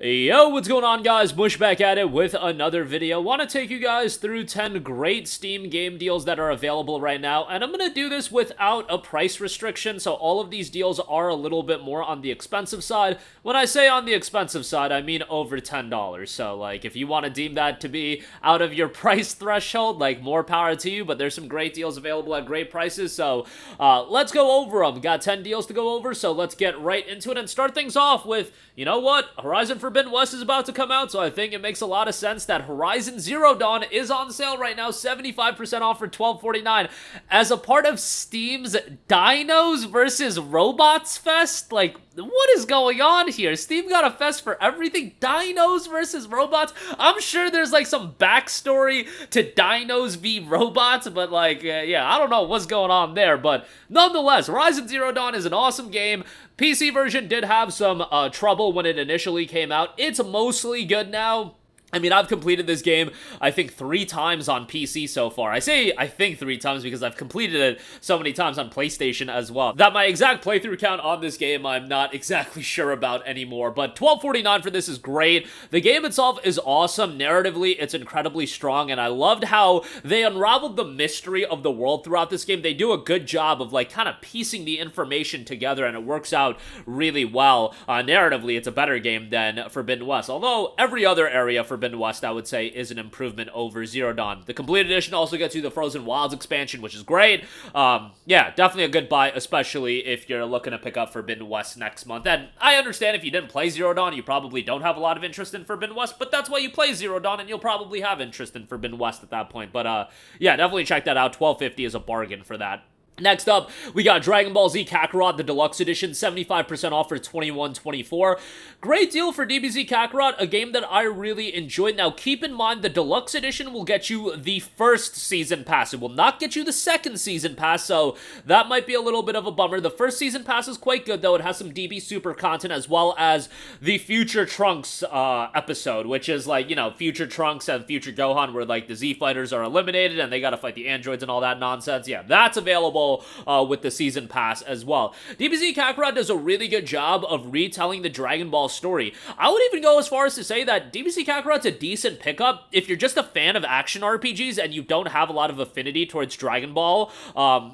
Yo, what's going on, guys? Mush back at it with another video. Want to take you guys through 10 great Steam game deals that are available right now, and I'm going to do this without a price restriction, so all of these deals are a little bit more on the expensive side. When I say on the expensive side, I mean over $10, so like if you want to deem that to be out of your price threshold, like more power to you, but there's some great deals available at great prices, so let's go over them. Got 10 deals to go over, so let's get right into it and start things off with, you know what, Horizon Forbidden West is about to come out, so I think it makes a lot of sense that Horizon Zero Dawn is on sale right now, 75% off for $12.49, as a part of Steam's Dinos versus Robots Fest. Like, what is going on here? Steam got a fest for everything. Dinos versus robots. I'm sure there's like some backstory to Dinos v Robots, but like, yeah, I don't know what's going on there, but nonetheless, Horizon Zero Dawn is an awesome game. PC version did have some trouble when it initially came out. It's mostly good now. I mean, I've completed this game, I think, 3 times on PC so far. I say I think 3 times because I've completed it so many times on PlayStation as well, that my exact playthrough count on this game I'm not exactly sure about anymore. But $12.49 for this is great. The game itself is awesome. Narratively, it's incredibly strong, and I loved how they unraveled the mystery of the world throughout this game. They do a good job of, like, kind of piecing the information together, and it works out really well. Narratively, it's a better game than Forbidden West, although every other area Forbidden West, I would say, is an improvement over Zero Dawn. The complete edition also gets you the Frozen Wilds expansion, which is great. Yeah, definitely a good buy, especially if you're looking to pick up Forbidden West next month. And I understand if you didn't play Zero Dawn, you probably don't have a lot of interest in Forbidden West, but that's why you play Zero Dawn, and you'll probably have interest in Forbidden West at that point. But yeah, definitely check that out. $12.50 is a bargain for that. Next up, we got Dragon Ball Z Kakarot, the Deluxe Edition, 75% off for $21.24. Great deal for DBZ Kakarot, a game that I really enjoyed. Now, keep in mind, the Deluxe Edition will get you the first Season Pass. It will not get you the second Season Pass, so that might be a little bit of a bummer. The first Season Pass is quite good, though. It has some DB Super content, as well as the Future Trunks episode, which is like, you know, Future Trunks and Future Gohan, where, like, the Z Fighters are eliminated, and they gotta fight the androids and all that nonsense. Yeah, that's available with the Season Pass as well. DBZ Kakarot does a really good job of retelling the Dragon Ball story. I would even go as far as to say that DBZ Kakarot's a decent pickup if you're just a fan of action RPGs and you don't have a lot of affinity towards Dragon Ball.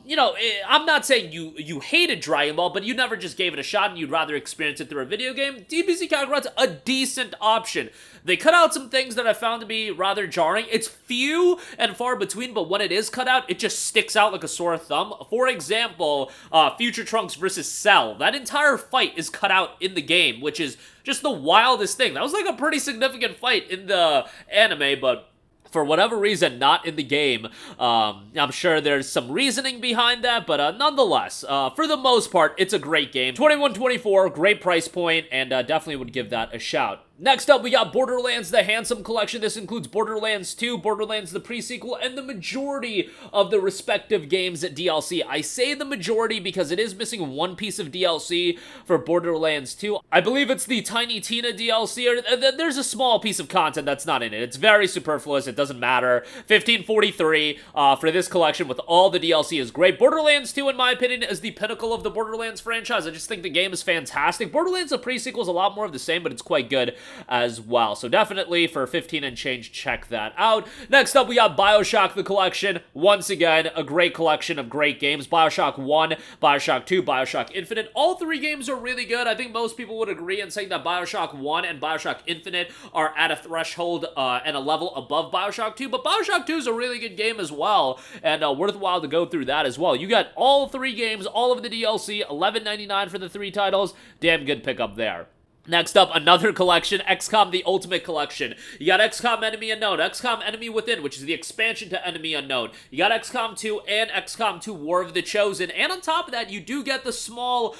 You know, I'm not saying you hated Dragon Ball, but you never just gave it a shot and you'd rather experience it through a video game. DBZ Kakarot's a decent option. They cut out some things that I found to be rather jarring. It's few and far between, but when it is cut out, it just sticks out like a sore thumb. For example, Future Trunks versus Cell. That entire fight is cut out in the game, which is just the wildest thing. That was like a pretty significant fight in the anime, but for whatever reason, not in the game. I'm sure there's some reasoning behind that, but nonetheless, for the most part, it's a great game. $21.24, great price point, and definitely would give that a shout. Next up, we got Borderlands, the Handsome Collection. This includes Borderlands 2, Borderlands the pre-sequel, and the majority of the respective games at DLC. I say the majority because it is missing one piece of DLC for Borderlands 2. I believe it's the Tiny Tina DLC, or there's a small piece of content that's not in it. It's very superfluous, it doesn't matter. $15.43 for this collection with all the DLC is great. Borderlands 2, in my opinion, is the pinnacle of the Borderlands franchise. I just think the game is fantastic. Borderlands the pre-sequel is a lot more of the same, but it's quite good as well. So definitely for 15 and change, check that out. Next up, we got BioShock the Collection. Once again, a great collection of great games. BioShock 1, BioShock 2, BioShock Infinite. All 3 games are really good. I think most people would agree in saying that BioShock 1 and BioShock Infinite are at a threshold and a level above BioShock 2, but BioShock 2 is a really good game as well, and worthwhile to go through that as well. You got all 3 games, all of the DLC, $11.99 for the 3 titles. Damn good pickup there. Next up, another collection, XCOM The Ultimate Collection. You got XCOM Enemy Unknown, XCOM Enemy Within, which is the expansion to Enemy Unknown. You got XCOM 2 and XCOM 2 War of the Chosen, and on top of that, you do get the smaller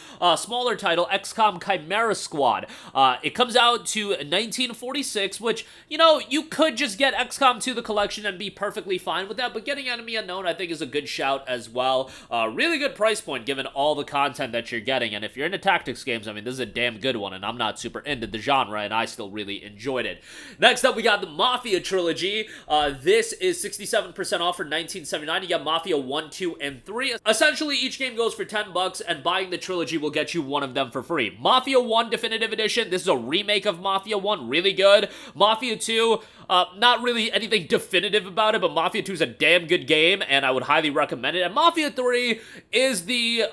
title, XCOM Chimera Squad. It comes out to 1946, which, you know, you could just get XCOM 2 the collection and be perfectly fine with that, but getting Enemy Unknown, I think, is a good shout as well. Really good price point given all the content that you're getting, and if you're into tactics games, I mean, this is a damn good one, and I'm not not super into the genre, and I still really enjoyed it. Next up, we got the Mafia Trilogy. This is 67% off for $19.79. You got Mafia 1, 2, and 3. Essentially, each game goes for $10, and buying the trilogy will get you one of them for free. Mafia 1 Definitive Edition. This is a remake of Mafia 1. Really good. Mafia 2, not really anything definitive about it, but Mafia 2 is a damn good game, and I would highly recommend it. And Mafia 3 is the,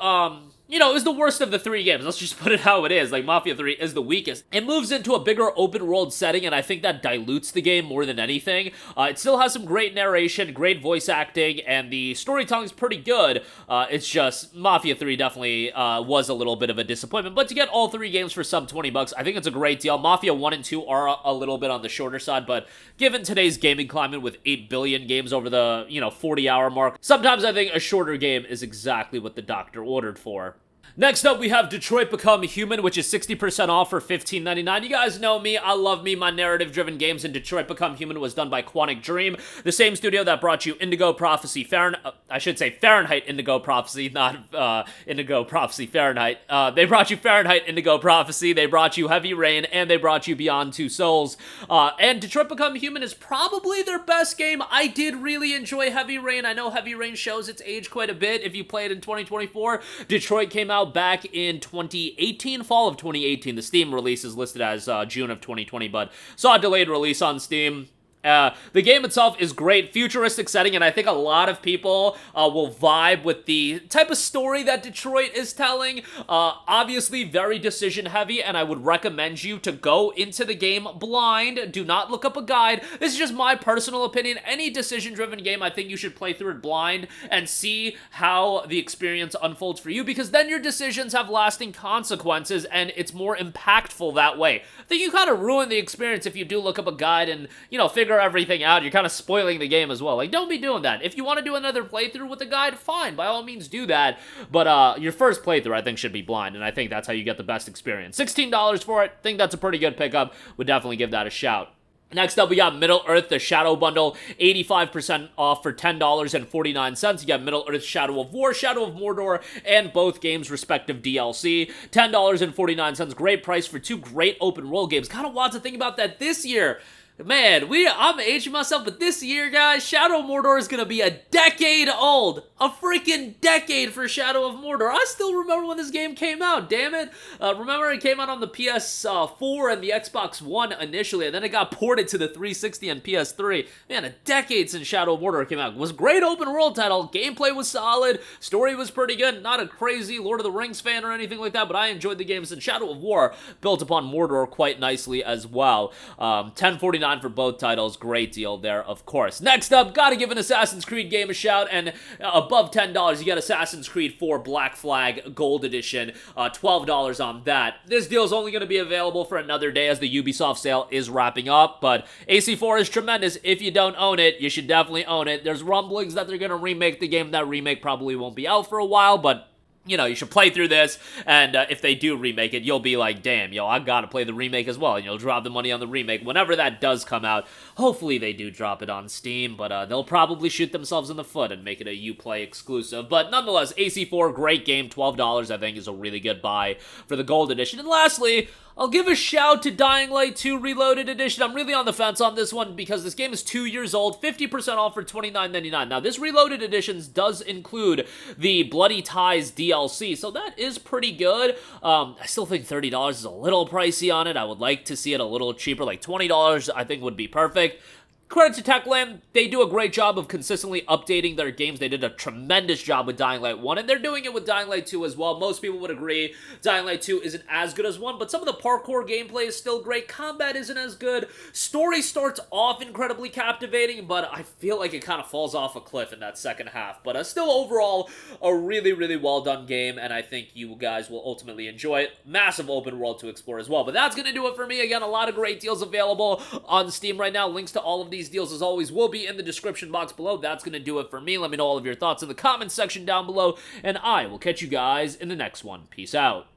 it was the worst of the 3 games. Let's just put it how it is. Like, Mafia 3 is the weakest. It moves into a bigger open-world setting, and I think that dilutes the game more than anything. It still has some great narration, great voice acting, and the storytelling is pretty good. It's just, Mafia 3 definitely was a little bit of a disappointment. But to get all 3 games for sub $20, I think it's a great deal. Mafia 1 and 2 are a little bit on the shorter side, but given today's gaming climate with 8 billion games over the, 40-hour mark, sometimes I think a shorter game is exactly what the doctor ordered for. Next up, we have Detroit Become Human, which is 60% off for $15.99. You guys know me. I love me my narrative-driven games, and Detroit Become Human was done by Quantic Dream, the same studio that brought you Indigo Prophecy, Fahrenheit Indigo Prophecy, not Indigo Prophecy Fahrenheit. They brought you Fahrenheit Indigo Prophecy, they brought you Heavy Rain, and they brought you Beyond Two Souls. And Detroit Become Human is probably their best game. I did really enjoy Heavy Rain. I know Heavy Rain shows its age quite a bit if you play it in 2024. Detroit came out back in 2018, fall of 2018. The Steam release is listed as June of 2020, but saw a delayed release on Steam. The game itself is great, futuristic setting, and I think a lot of people will vibe with the type of story that Detroit is telling. Obviously very decision heavy, and I would recommend you to go into the game blind. Do not look up a guide. This is just my personal opinion. Any decision-driven game, I think you should play through it blind and see how the experience unfolds for you, because then your decisions have lasting consequences, and it's more impactful that way. I think you kind of ruin the experience if you do look up a guide and, figure everything out. You're kind of spoiling the game as well. Like, don't be doing that. If you want to do another playthrough with a guide, fine, by all means do that, but your first playthrough, I think, should be blind, and I think that's how you get the best experience. $16 for it, think that's a pretty good pickup. Would definitely give that a shout. Next up, we got Middle-earth, the Shadow Bundle, 85% off for $10.49. You got Middle-earth, Shadow of War, Shadow of Mordor, and both games' respective DLC. $10.49, great price for 2 great open-world games. Kind of wild to think about that this year. Man, I'm aging myself, but this year, guys, Shadow of Mordor is going to be a decade old. A freaking decade for Shadow of Mordor. I still remember when this game came out, damn it. Remember it came out on the PS4 and the Xbox One initially, and then it got ported to the 360 and PS3. Man, a decade since Shadow of Mordor came out. It was a great open world title. Gameplay was solid. Story was pretty good. Not a crazy Lord of the Rings fan or anything like that, but I enjoyed the games, and Shadow of War built upon Mordor quite nicely as well. $10.49 for both titles. Great deal there, of course. Next up, gotta give an Assassin's Creed game a shout, and above $10, you get Assassin's Creed 4 Black Flag Gold Edition, $12 on that. This deal is only going to be available for another day as the Ubisoft sale is wrapping up, but AC4 is tremendous. If you don't own it, you should definitely own it. There's rumblings that they're going to remake the game. That remake probably won't be out for a while, but you should play through this, and if they do remake it, you'll be like, damn, I gotta play the remake as well, and you'll drop the money on the remake whenever that does come out. Hopefully they do drop it on Steam, but they'll probably shoot themselves in the foot and make it a Uplay exclusive. But nonetheless, AC4, great game, $12 I think is a really good buy for the Gold Edition. And lastly, I'll give a shout to Dying Light 2 Reloaded Edition. I'm really on the fence on this one because this game is 2 years old, 50% off for $29.99. Now, this Reloaded Edition does include the Bloody Ties DLC, so that is pretty good. I still think $30 is a little pricey on it. I would like to see it a little cheaper, like $20 I think would be perfect. Credit to Techland, they do a great job of consistently updating their games. They did a tremendous job with Dying Light 1, and they're doing it with Dying Light 2 as well. Most people would agree Dying Light 2 isn't as good as 1, but some of the parkour gameplay is still great. Combat isn't as good. Story starts off incredibly captivating, but I feel like it kind of falls off a cliff in that second half. But still, overall, a really, really well-done game, and I think you guys will ultimately enjoy it. Massive open world to explore as well. But that's going to do it for me. Again, a lot of great deals available on Steam right now. Links to all of these deals, as always, will be in the description box below. That's going to do it for me. Let me know all of your thoughts in the comments section down below, and I will catch you guys in the next one. Peace out.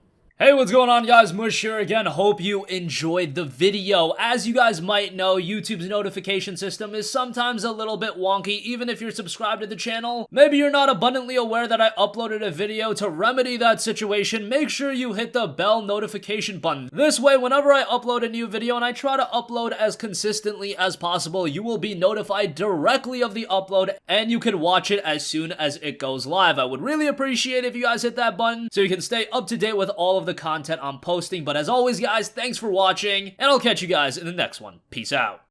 Hey, what's going on, guys? Mush here again. Hope you enjoyed the video. As you guys might know, YouTube's notification system is sometimes a little bit wonky, even if you're subscribed to the channel. Maybe you're not abundantly aware that I uploaded a video. To remedy that situation, make sure you hit the bell notification button. This way, whenever I upload a new video, and I try to upload as consistently as possible, you will be notified directly of the upload, and you can watch it as soon as it goes live. I would really appreciate if you guys hit that button so you can stay up to date with all of the content I'm posting. But as always, guys, thanks for watching, and I'll catch you guys in the next one. Peace out.